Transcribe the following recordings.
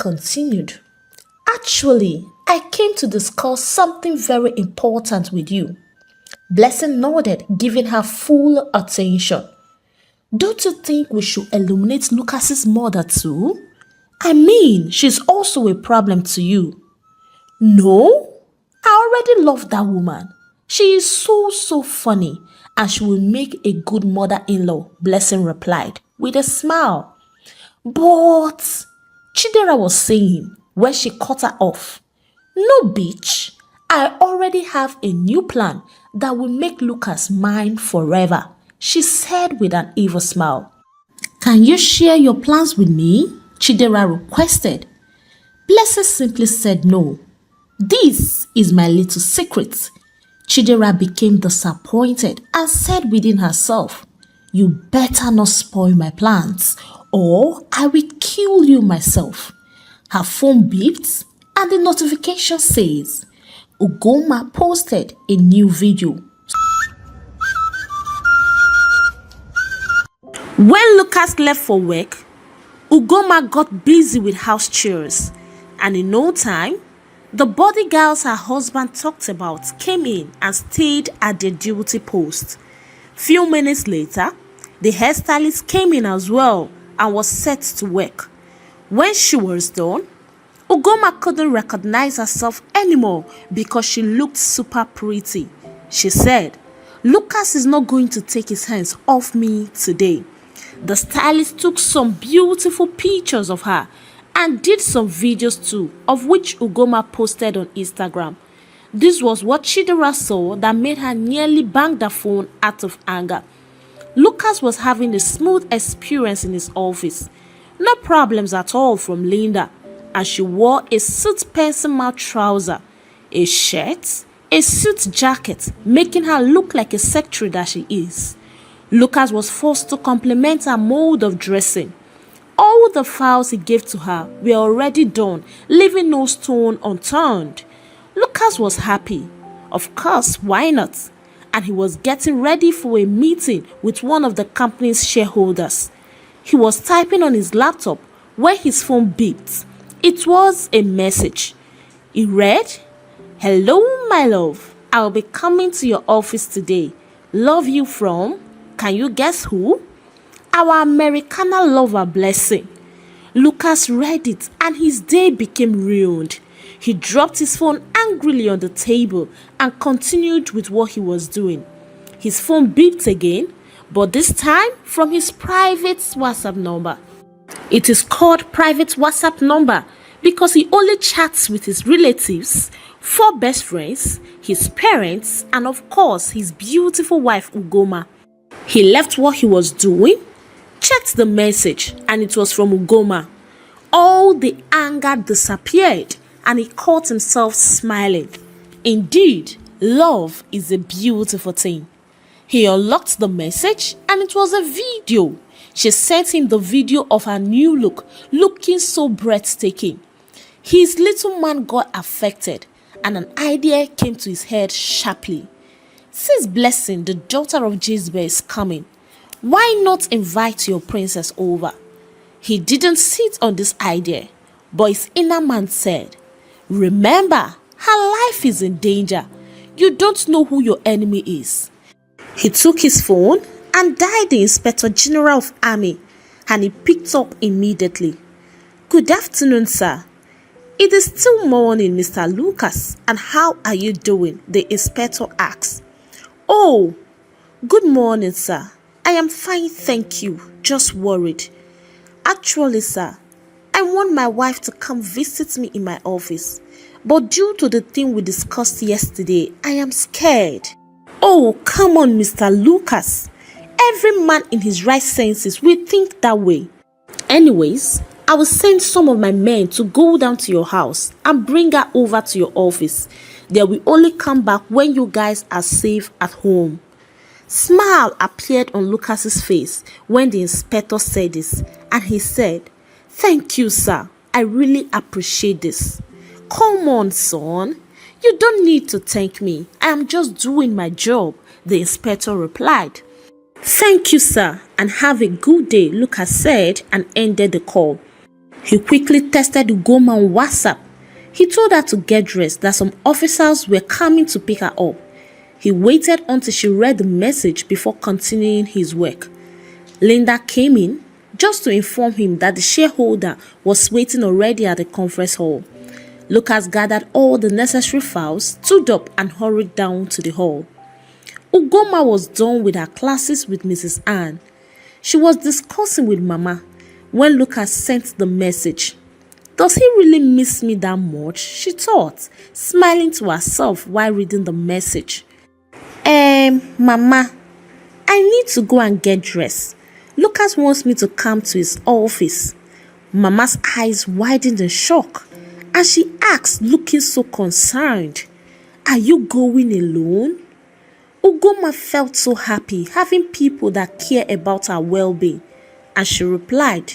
continued. Actually, I came to discuss something very important with you. Blessing nodded, giving her full attention. Don't you think we should illuminate Lucas's mother too? I mean, she's also a problem to you. No, I already love that woman. She is so funny and she will make a good mother-in-law, Blessing replied with a smile. But Chidera was saying when she cut her off, no bitch, I already have a new plan that will make Lucas mine forever, she said with an evil smile. Can you share your plans with me? Chidera requested. Blessing simply said no. This is my little secret. Chidera became disappointed and said within herself, you better not spoil my plans or I will kill you myself. Her phone beeped and the notification says, Ugoma posted a new video. When Lucas left for work, Ugoma got busy with house chores, and in no time, the bodyguards her husband talked about came in and stayed at their duty post. Few minutes later, the hairstylist came in as well and was set to work. When she was done, Ugoma couldn't recognize herself anymore because she looked super pretty. She said, Lucas is not going to take his hands off me today. The stylist took some beautiful pictures of her and did some videos too, of which Ugoma posted on Instagram. This was what Chidera saw that made her nearly bang the phone out of anger. Lucas was having a smooth experience in his office. No problems at all from Linda, and she wore a suit pencil mouth trouser, a shirt, a suit jacket, making her look like a secretary that she is. Lucas was forced to compliment her mode of dressing. All the files he gave to her were already done, leaving no stone unturned. Lucas was happy. Of course, why not? And he was getting ready for a meeting with one of the company's shareholders. He was typing on his laptop when his phone beeped. It was a message. He read, Hello, my love. I'll be coming to your office today. Love you from, can you guess who? Our Americana lover, Blessing. Lucas read it and his day became ruined. He dropped his phone angrily on the table and continued with what he was doing. His phone beeped again, but this time from his private WhatsApp number. It is called private WhatsApp number because he only chats with his relatives, 4 best friends, his parents, and of course his beautiful wife Ugoma. He left what he was doing, checked the message, and it was from Ugoma. All the anger disappeared and he caught himself smiling. Indeed, love is a beautiful thing. He unlocked the message and it was a video. She sent him the video of her new look, looking so breathtaking. His little man got affected and an idea came to his head sharply. Since Blessing, the daughter of Jezebel, is coming, why not invite your princess over? He didn't sit on this idea, but his inner man said, remember, her life is in danger. You don't know who your enemy is. He took his phone and dialed the Inspector General of Army, and he picked up immediately. Good afternoon, sir. It is still morning, Mr. Lucas, and how are you doing? The inspector asked. Oh, good morning, sir. I am fine, thank you. Just worried. Actually, sir, I want my wife to come visit me in my office. But due to the thing we discussed yesterday, I am scared. Oh, come on, Mr. Lucas. Every man in his right senses will think that way. Anyways, I will send some of my men to go down to your house and bring her over to your office. They will only come back when you guys are safe at home. Smile appeared on Lucas's face when the inspector said this, and he said, Thank you, sir. I really appreciate this. Come on, son. You don't need to thank me. I am just doing my job, the inspector replied. Thank you, sir, and have a good day, Lucas said and ended the call. He quickly texted Ugoma on WhatsApp. He told her to get dressed, that some officers were coming to pick her up. He waited until she read the message before continuing his work. Linda came in just to inform him that the shareholder was waiting already at the conference hall. Lucas gathered all the necessary files, stood up and hurried down to the hall. Ugoma was done with her classes with Mrs. Ann. She was discussing with Mama when Lucas sent the message. Does he really miss me that much? She thought, smiling to herself while reading the message. Mama, I need to go and get dressed. Lucas wants me to come to his office. Mama's eyes widened in shock, and she asked, looking so concerned, Are you going alone? Ugoma felt so happy having people that care about her well-being, and she replied,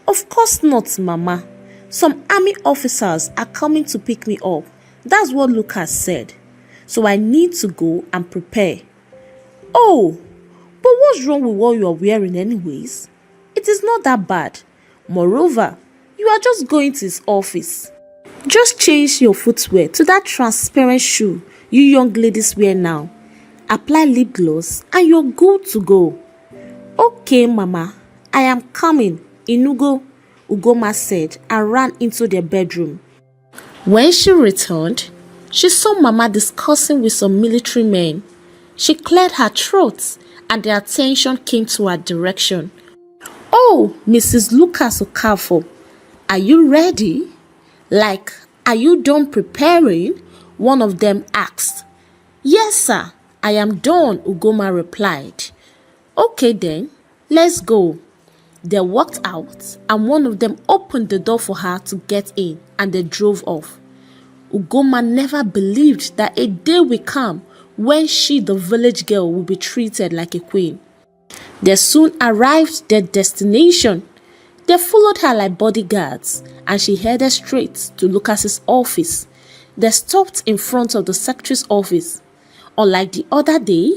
Of course not, Mama. Some army officers are coming to pick me up. That's what Lucas said. So I need to go and prepare. Oh, but what's wrong with what you are wearing anyways? It is not that bad. Moreover, you are just going to his office. Just change your footwear to that transparent shoe you young ladies wear now. Apply lip gloss and you're good to go. Okay, Mama, I am coming, Inugo, Ugoma said and ran into their bedroom. When she returned, she saw Mama discussing with some military men. She cleared her throat and their attention came to her direction. Oh, Mrs. Lucas Okafor, are you ready? Like, are you done preparing? One of them asked. Yes, sir, I am done, Ugoma replied. Okay then, let's go. They walked out and one of them opened the door for her to get in and they drove off. Ugoma never believed that a day will come when she, the village girl, will be treated like a queen. They soon arrived their destination. They followed her like bodyguards and she headed straight to Lucas's office. They stopped in front of the secretary's office. Unlike the other day,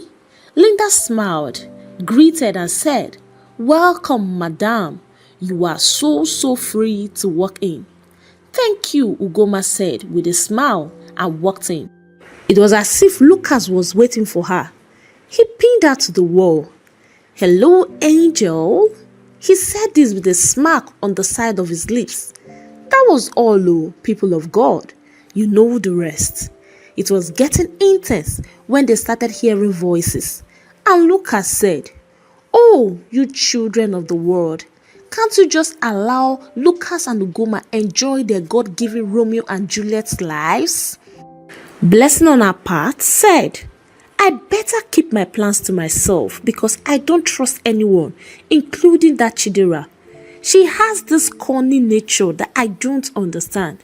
Linda smiled, greeted and said, Welcome, madam. You are so free to walk in. Thank you, Ugoma said with a smile and walked in. It was as if Lucas was waiting for her. He pinned her to the wall. Hello, angel. He said this with a smirk on the side of his lips. That was all, oh, people of God. You know the rest. It was getting intense when they started hearing voices. And Lucas said, Oh, you children of the world, can't you just allow Lucas and Ugoma enjoy their God-given Romeo and Juliet's lives? Blessing on her part said, I'd better keep my plans to myself because I don't trust anyone, including that Chidera. She has this corny nature that I don't understand.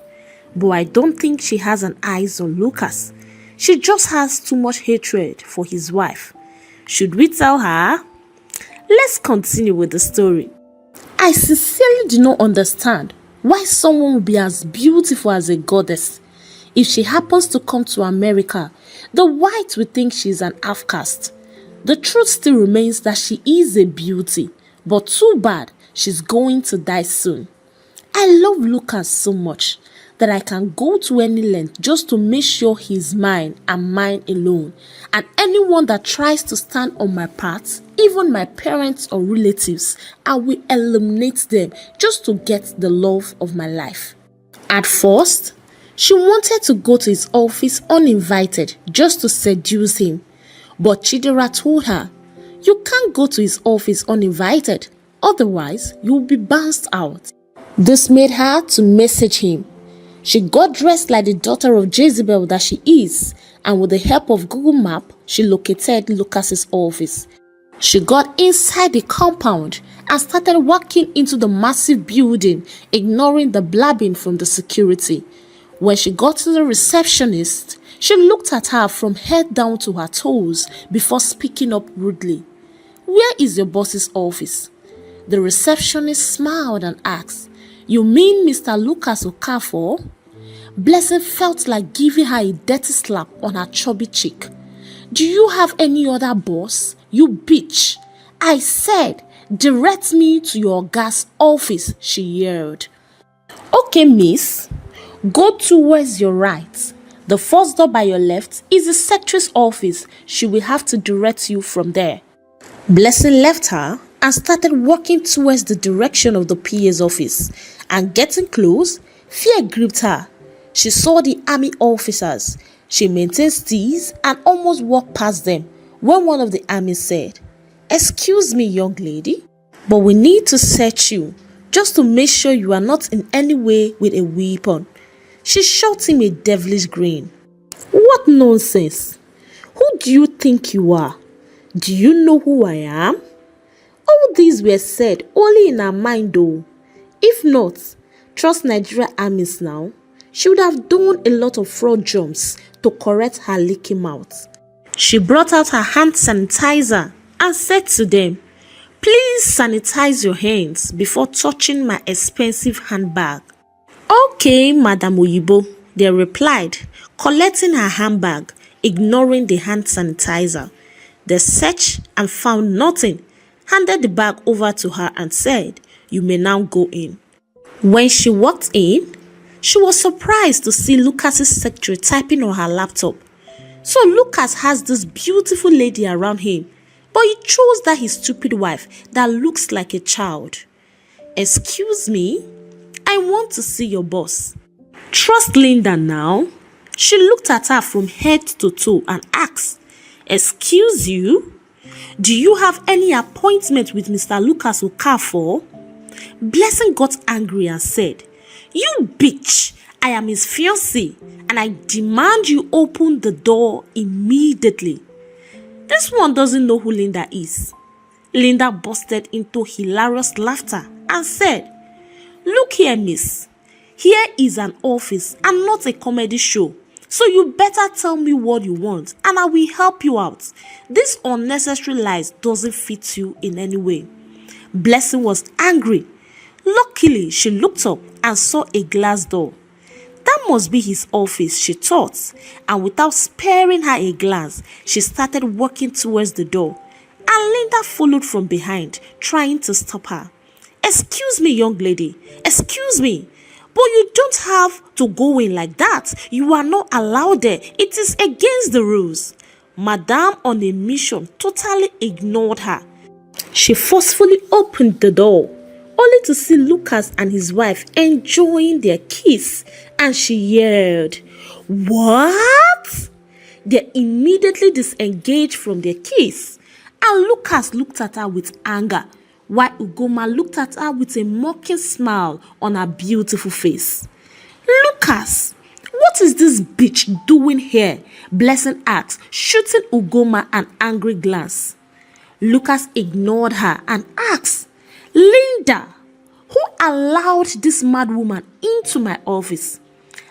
But I don't think she has an eyes on Lucas. She just has too much hatred for his wife. Should we tell her? Let's continue with the story. I sincerely do not understand why someone would be as beautiful as a goddess. If she happens to come to America, the whites will think she's an outcast. The truth still remains that she is a beauty, but too bad she's going to die soon. I love Lucas so much that I can go to any length just to make sure he's mine and mine alone. And anyone that tries to stand on my path, even my parents or relatives, I will eliminate them just to get the love of my life. At first, she wanted to go to his office uninvited just to seduce him. But Chidera told her, You can't go to his office uninvited, otherwise you will be bounced out. This made her to message him. She got dressed like the daughter of Jezebel that she is, and with the help of Google Map, she located Lucas's office. She got inside the compound and started walking into the massive building, ignoring the blabbing from the security. When she got to the receptionist, she looked at her from head down to her toes before speaking up rudely. Where is your boss's office? The receptionist smiled and asked, You mean Mr. Lucas Okafor? Blessing felt like giving her a dirty slap on her chubby cheek. Do you have any other boss? You bitch. I said, direct me to your gas office, she yelled. Okay, miss, go towards your right. The first door by your left is the secretary's office. She will have to direct you from there. Blessing left her and started walking towards the direction of the PA's office. And getting close, fear gripped her. She saw the army officers. She maintained steeze and almost walked past them when one of the army said, "Excuse me, young lady, but we need to search you just to make sure you are not in any way with a weapon." She shot him a devilish grin. "What nonsense! Who do you think you are? Do you know who I am?" All these were said only in her mind though. If not, trust Nigeria armies now, she would have done a lot of fraud jumps to correct her leaky mouth. She brought out her hand sanitizer and said to them, "Please sanitize your hands before touching my expensive handbag." "Okay, Madam Oyibo," they replied, collecting her handbag, ignoring the hand sanitizer. They searched and found nothing, handed the bag over to her and said, "You may now go in." When she walked in, she was surprised to see Lucas's secretary typing on her laptop. So Lucas has this beautiful lady around him, but he chose that his stupid wife that looks like a child. "Excuse me, I want to see your boss." Trust Linda now. She looked at her from head to toe and asked, "Excuse you? Do you have any appointment with Mr. Lucas Okafor?" Blessing got angry and said, "You bitch, I am his fiancée and I demand you open the door immediately." This one doesn't know who Linda is. Linda busted into hilarious laughter and said, "Look here, miss. Here is an office and not a comedy show. So you better tell me what you want and I will help you out. This unnecessary lies doesn't fit you in any way." Blessing was angry. Luckily, she looked up and saw a glass door. That must be his office, she thought, and without sparing her a glance, she started walking towards the door. And Linda followed from behind, trying to stop her. "Excuse me, young lady, excuse me, but you don't have to go in like that. You are not allowed there. It is against the rules." Madame on a mission totally ignored her. She forcefully opened the door, only to see Lucas and his wife enjoying their kiss, and she yelled, "What?" They immediately disengaged from their kiss, and Lucas looked at her with anger, while Ugoma looked at her with a mocking smile on her beautiful face. "Lucas, what is this bitch doing here?" Blessing asked, shooting Ugoma an angry glance. Lucas ignored her and asked, "Linda, who allowed this mad woman into my office?"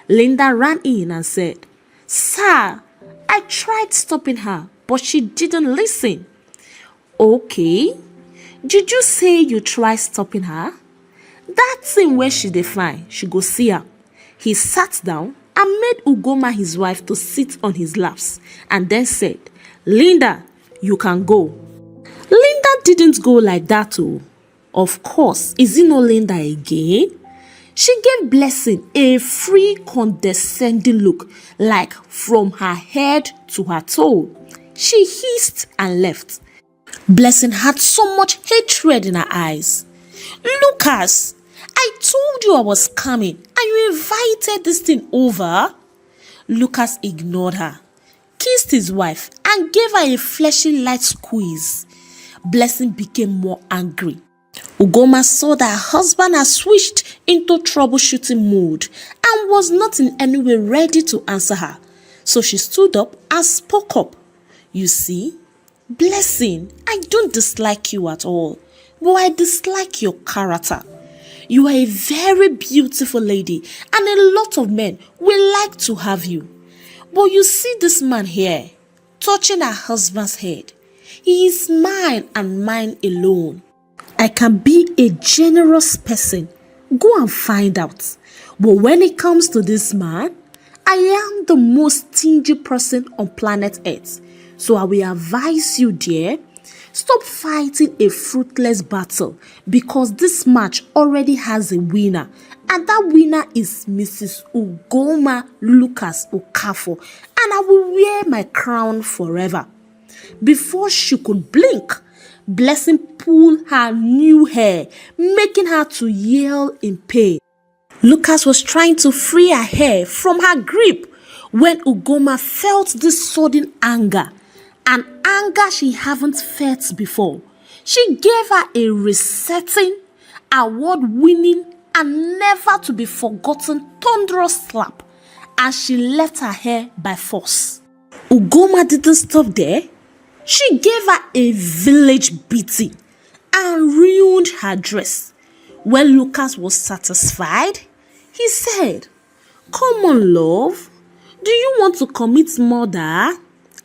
Linda ran in and said, "Sir, I tried stopping her, but she didn't listen." "Okay, did you say you tried stopping her?" "That thing where she define, she go see her." He sat down and made Ugoma, his wife, to sit on his laps and then said, "Linda, you can go." Linda didn't go like that oh. Of course, is it not Linda again? She gave Blessing a free condescending look, like from her head to her toe. She hissed and left. Blessing had so much hatred in her eyes. "Lucas, I told you I was coming and you invited this thing over." Lucas ignored her, kissed his wife and gave her a fleshy light squeeze. Blessing became more angry. Ugoma saw that her husband had switched into troubleshooting mode and was not in any way ready to answer her. So she stood up and spoke up. "You see, Blessing, I don't dislike you at all, but I dislike your character. You are a very beautiful lady and a lot of men will like to have you. But you see this man here, touching her husband's head. He is mine and mine alone. I can be a generous person. Go and find out. But when it comes to this man, I am the most stingy person on planet Earth. So I will advise you, dear, Stop fighting a fruitless battle because this match already has a winner. And that winner is Mrs. Ugoma Lucas Okafor. And I will wear my crown forever. Before she could blink, Blessing pulled her new hair, making her to yell in pain. Lucas was trying to free her hair from her grip when Ugoma felt this sudden anger, an anger she haven't felt before. She gave her a resetting, award-winning, and never to be forgotten thunderous slap as she left her hair by force. Ugoma didn't stop there. She gave her a village beating and ruined her dress. When Lucas was satisfied, he said, "Come on, love. Do you want to commit murder?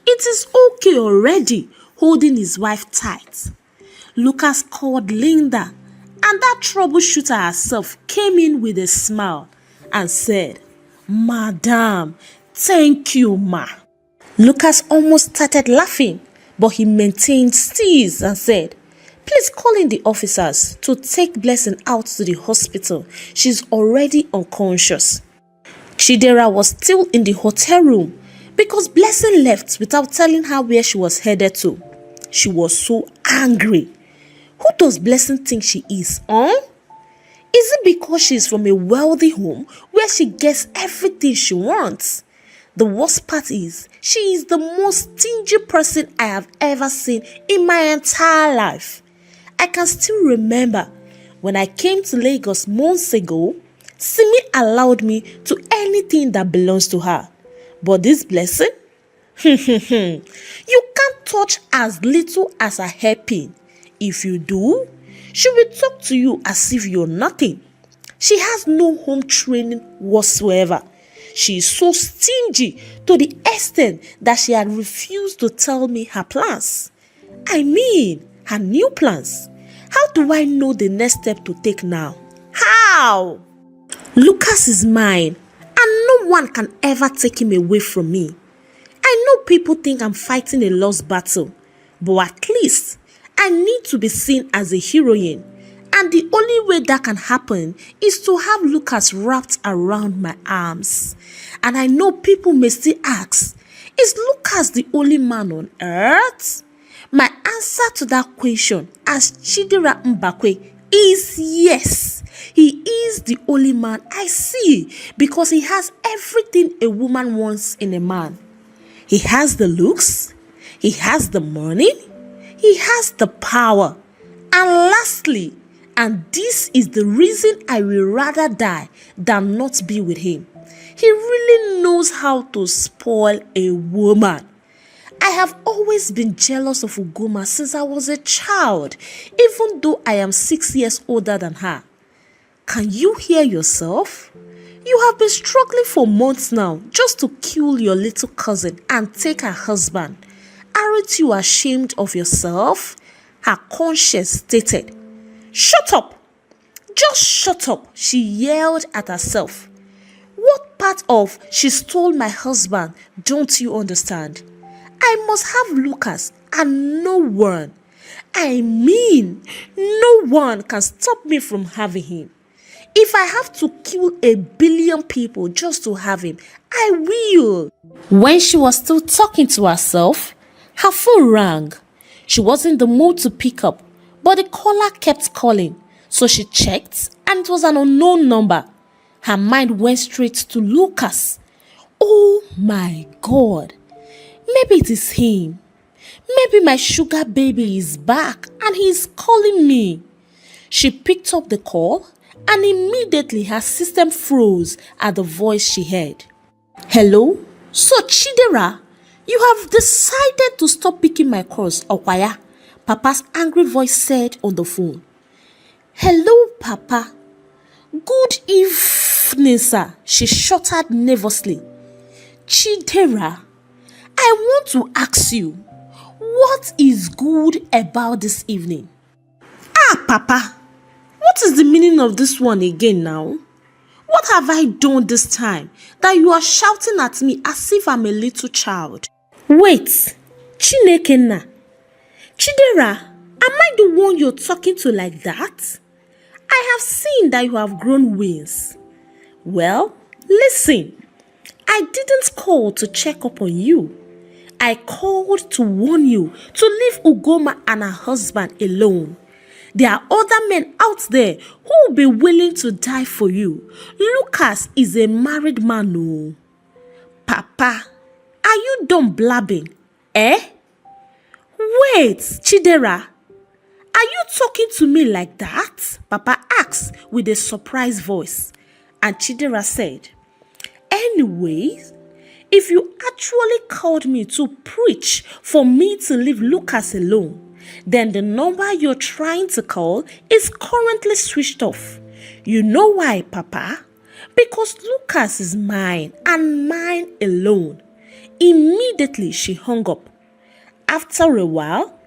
It is okay already," holding his wife tight. Lucas called Linda, and that troubleshooter herself came in with a smile and said, "Madam, thank you, ma." Lucas almost started laughing, but he maintained steeze and said, "Please call in the officers to take Blessing out to the hospital. She's already unconscious." Chidera was still in the hotel room because Blessing left without telling her where she was headed to. She was so angry. Who does Blessing think she is, huh? Is it because she's from a wealthy home where she gets everything she wants? The worst part is, she is the most stingy person I have ever seen in my entire life. I can still remember when I came to Lagos months ago, Simi allowed me to anything that belongs to her. But this Blessing? You can't touch as little as a hairpin. If you do, she will talk to you as if you're nothing. She has no home training whatsoever. She is so stingy to the extent that she had refused to tell me her plans. I mean, her new plans. How do I know the next step to take now? How? Lucas is mine, and no one can ever take him away from me. I know people think I'm fighting a lost battle, but at least I need to be seen as a heroine. And the only way that can happen is to have Lucas wrapped around my arms. And I know people may still ask, is Lucas the only man on earth? My answer to that question as Chidera Mbakwe is yes. He is the only man I see because he has everything a woman wants in a man. He has the looks, he has the money, he has the power. And lastly, and this is the reason I will rather die than not be with him, he really knows how to spoil a woman. I have always been jealous of Ugoma since I was a child, even though I am 6 years older than her. Can you hear yourself? You have been struggling for months now just to kill your little cousin and take her husband. Aren't you ashamed of yourself? Her conscience stated. "Shut up! Just shut up," she yelled at herself. What part of "she stole my husband" don't you understand? I must have Lucas and no one, I mean no one can stop me from having him. If I have to kill 1 billion people just to have him, I will. When she was still talking to herself, her phone rang. She was in the mood to pick up, but the caller kept calling, so she checked and it was an unknown number. Her mind went straight to Lucas. Oh my God. Maybe it is him. Maybe my sugar baby is back and he is calling me. She picked up the call and immediately her system froze at the voice she heard. "Hello? So Chidera, you have decided to stop picking my calls, Okwaya," Papa's angry voice said on the phone. "Hello, Papa. Good evening, sir," she shuddered nervously. "Chidera, I want to ask you, what is good about this evening?" "Ah, Papa, what is the meaning of this one again now? What have I done this time that you are shouting at me as if I'm a little child?" "Wait, Chineke na, Chidera, am I the one you're talking to like that? I have seen that you have grown wings. Well, listen, I didn't call to check up on you. I called to warn you to leave Ugoma and her husband alone. There are other men out there who will be willing to die for you. Lucas is a married man. Oh. Papa, are you done blabbing? Eh? Wait, Chidera. Are you talking to me like that? Papa asked with a surprised voice. And Chidera said, anyways, if you actually called me to preach for me to leave Lucas alone, then the number you're trying to call is currently switched off. You know why, Papa? Because Lucas is mine and mine alone. Immediately she hung up. After a while,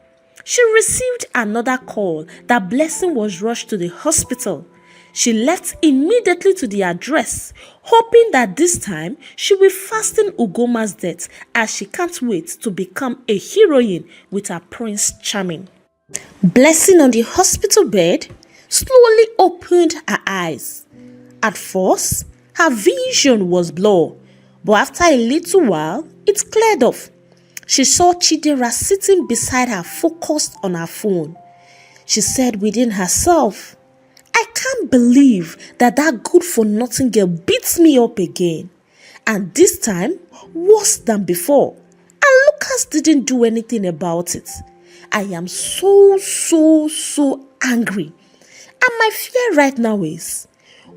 she received another call that Blessing was rushed to the hospital. She left immediately to the address, hoping that this time she will fasten Ugoma's death as she can't wait to become a heroine with her Prince Charming. Blessing on the hospital bed slowly opened her eyes. At first, her vision was blurred, but after a little while, it cleared off. She saw Chidera sitting beside her, focused on her phone. She said within herself, I can't believe that good-for-nothing girl beats me up again. And this time, worse than before. And Lucas didn't do anything about it. I am so angry. And my fear right now is,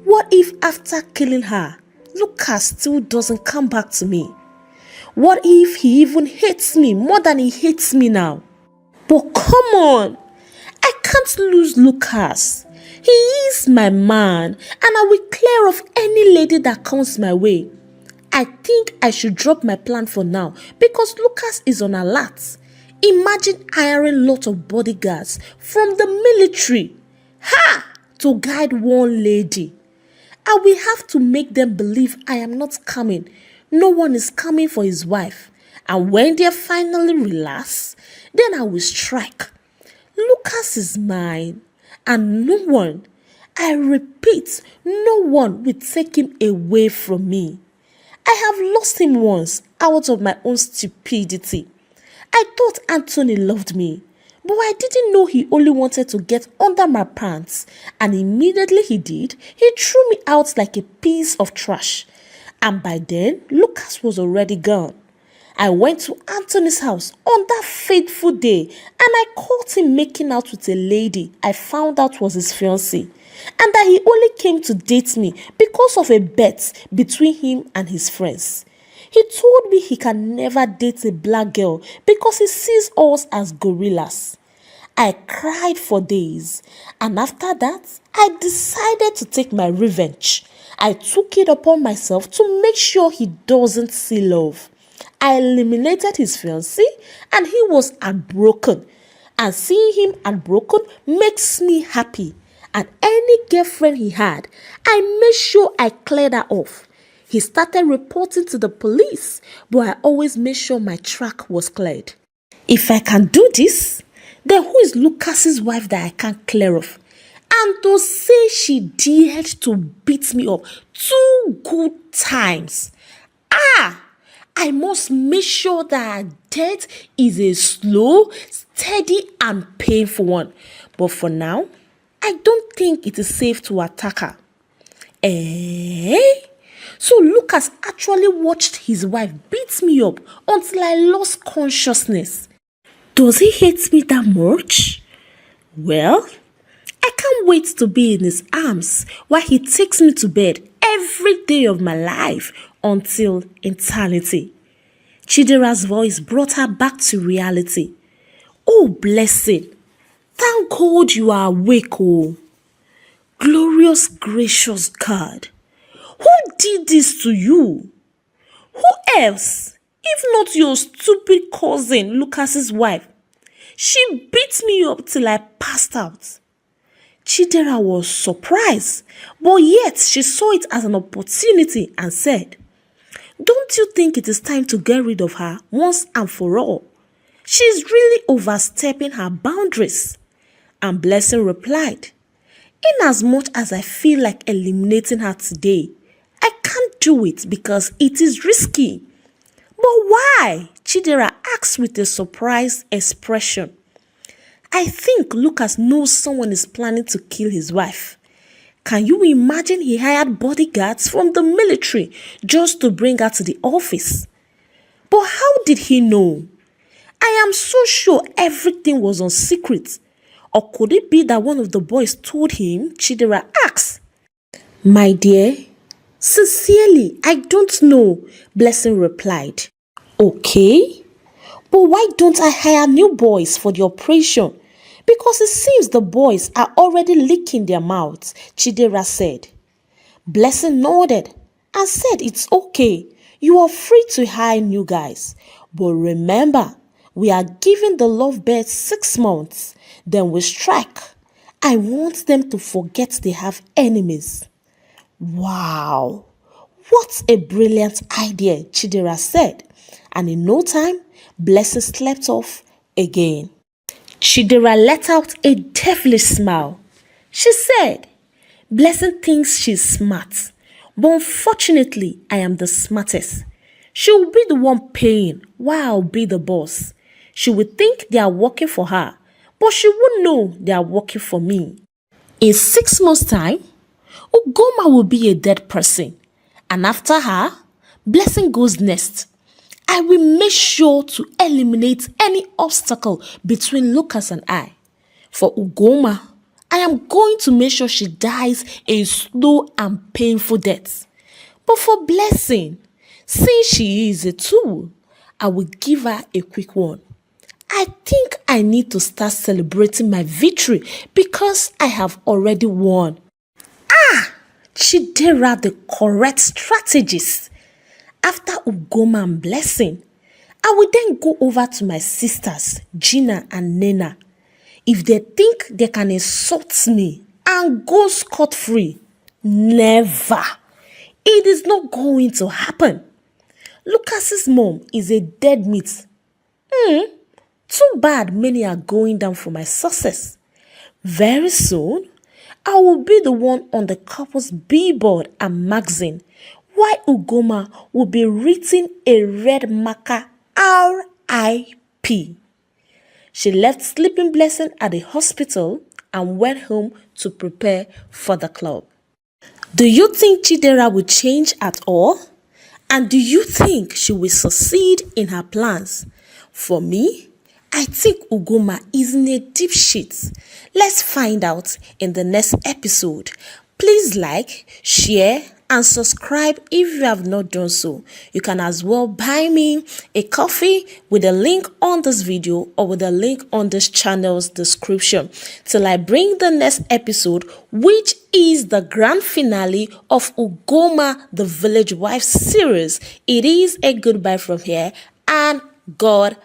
what if after killing her, Lucas still doesn't come back to me? What if he even hates me more than he hates me now? But come on, I can't lose Lucas. He is my man, and I will clear off any lady that comes my way. I think I should drop my plan for now because Lucas is on alert. Imagine hiring lots of bodyguards from the military, to guide one lady. I will have to make them believe I am not coming. No one is coming for his wife. And when they finally relax, then I will strike. Lucas is mine. And no one, I repeat, no one will take him away from me. I have lost him once out of my own stupidity. I thought Anthony loved me, but I didn't know he only wanted to get under my pants. And immediately he did, he threw me out like a piece of trash. And by then, Lucas was already gone. I went to Anthony's house on that fateful day and I caught him making out with a lady I found out was his fiancée, and that he only came to date me because of a bet between him and his friends. He told me he can never date a black girl because he sees us as gorillas. I cried for days, and after that, I decided to take my revenge. I took it upon myself to make sure he doesn't see love. I eliminated his fiancée and he was heartbroken. And seeing him heartbroken makes me happy. And any girlfriend he had, I made sure I cleared her off. He started reporting to the police, but I always made sure my track was cleared. If I can do this, then who is Lucas's wife that I can't clear off? And to say she dared to beat me up 2 good times. I must make sure that death is a slow, steady and painful one. But for now, I don't think it is safe to attack her. So Lucas actually watched his wife beat me up until I lost consciousness. Does he hate me that much? Well, I can't wait to be in his arms while he takes me to bed every day of my life until eternity. Chidera's voice brought her back to reality. Oh, Blessing, thank God you are awake, oh. Glorious, gracious God, who did this to you? Who else, if not your stupid cousin, Lucas's wife? She beat me up till I passed out. Chidera was surprised, but yet she saw it as an opportunity and said, don't you think it is time to get rid of her once and for all? She's really overstepping her boundaries. And Blessing replied, Inasmuch as I feel like eliminating her today, I can't do it because it is risky. But why? Chidera asked with a surprised expression. I think Lucas knows someone is planning to kill his wife. Can you imagine he hired bodyguards from the military just to bring her to the office? But how did he know? I am so sure everything was on secret. Or could it be that one of the boys told him? Chidera asked. My dear, sincerely, I don't know, Blessing replied. Okay, but why don't I hire new boys for the operation? Because it seems the boys are already licking their mouths, Chidera said. Blessing nodded and said it's okay. You are free to hire new guys. But remember, we are giving the lovebirds 6 months. Then we strike. I want them to forget they have enemies. Wow, what a brilliant idea, Chidera said. And in no time, Blessing slept off again. Chidera let out a devilish smile. She said, Blessing thinks she's smart, but unfortunately, I am the smartest. She will be the one paying while I'll be the boss. She will think they are working for her, but she won't know they are working for me. In 6 months' time, Ugoma will be a dead person, and after her, Blessing goes next. I will make sure to eliminate any obstacle between Lucas and I. For Ugoma, I am going to make sure she dies a slow and painful death. But for Blessing, since she is a tool, I will give her a quick one. I think I need to start celebrating my victory because I have already won. Chidera the correct strategist. After Ugoma and Blessing, I will then go over to my sisters, Gina and Nena. If they think they can insult me and go scot-free, never. It is not going to happen. Lucas's mom is a dead meat. Too bad many are going down for my success. Very soon, I will be the one on the couple's billboard and magazine, while Ugoma will be written a red marker R.I.P. She left Sleeping Blessing at the hospital and went home to prepare for the club. Do you think Chidera will change at all? And do you think she will succeed in her plans? For me, I think Ugoma is in a deep shit. Let's find out in the next episode. Please like, share, and subscribe if you have not done so. You can as well buy me a coffee with a link on this video or with a link on this channel's description till I bring the next episode, which is the grand finale of Ugoma the Village Wife series. It is a goodbye from here, and God